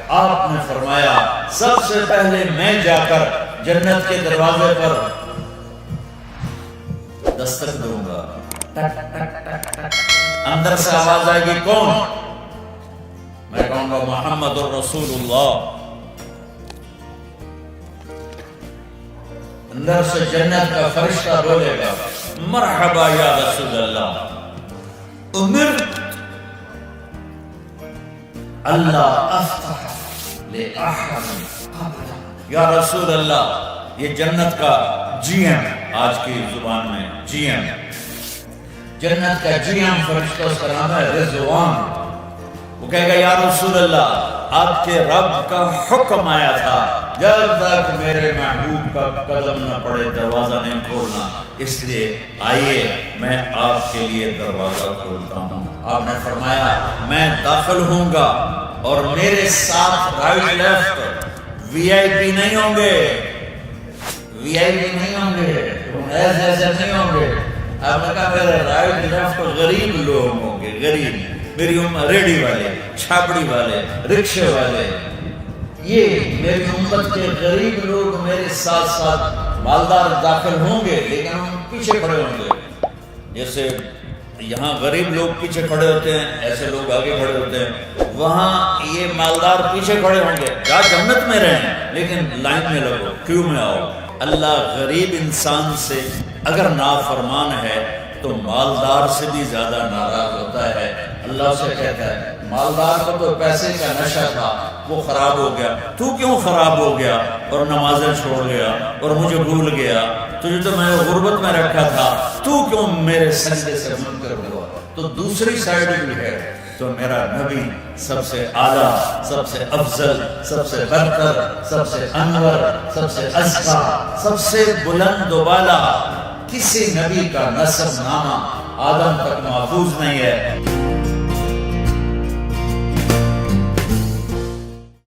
آپ نے فرمایا سب سے پہلے میں جا کر جنت کے دروازے پر دستک دوں گا، ٹک ٹک ٹک ٹک، اندر سے آواز آئے گی کون؟ میں کہوں گا محمد الرسول اللہ۔ اندر سے جنت کا فرشتہ بولے گا مرحبا یا رسول اللہ، امرت اللہ افتح لأحد قبلک، یا رسول اللہ یہ جنت کا جی ایم، آج کی زبان میں جی ایم، جنت کا جی ایم فرشتہ، اس کا نام ہے رضوان۔ وہ کہے گا یا رسول اللہ آپ کے رب کا حکم آیا تھا جب تک میرے محبوب کا قدم نہ پڑے دروازہ نہیں کھولنا، اس لیے آئیے میں آپ کے لیے دروازہ کھولتا ہوں۔ آپ نے فرمایا میں داخل ہوں گا اور میرے ساتھ رائٹ لیفٹ وی آئی پی نہیں ہوں گے، وی آئی پی نہیں ہوں گے، ایسے نہیں ہوں گے۔ آپ نے کہا میرے رائٹ لیفٹ غریب لوگ ہوں گے، غریب، میری ریڈی والے، چھاپڑی والے، رکشے والے، یہ میری امت کے غریب لوگ میرے ساتھ ساتھ مالدار داخل ہوں گے، لیکن ہم پیچھے کھڑے ہوں گے۔ جیسے یہاں غریب لوگ پیچھے کھڑے ہوتے ہیں، ایسے لوگ آگے کھڑے ہوتے ہیں، وہاں یہ مالدار پیچھے کھڑے ہوں گے۔ جا جنت میں رہیں لیکن لائن میں لگو، کیوں میں آؤ۔ اللہ غریب انسان سے اگر نافرمان ہے تو مالدار سے بھی زیادہ ناراض ہوتا ہے۔ اللہ سے کہتا ہے مالدار کو تو پیسے کا نشہ تھا، وہ خراب ہو گیا، تو کیوں خراب ہو گیا اور نمازیں چھوڑ گیا اور مجھے بھول گیا؟ تجھے تو میں غربت میں رکھا تھا، تو کیوں میرے سجدے سے منکر ہوا؟ تو دوسری سائیڈ بھی ہے، تو میرا نبی سب سے اعلیٰ، سب سے افضل، سب سے برتر، سب سے انور، سب سے ازکیٰ، سب سے بلند و بالا، کسی نبی کا نسب نامہ آدم تک محفوظ نہیں ہے۔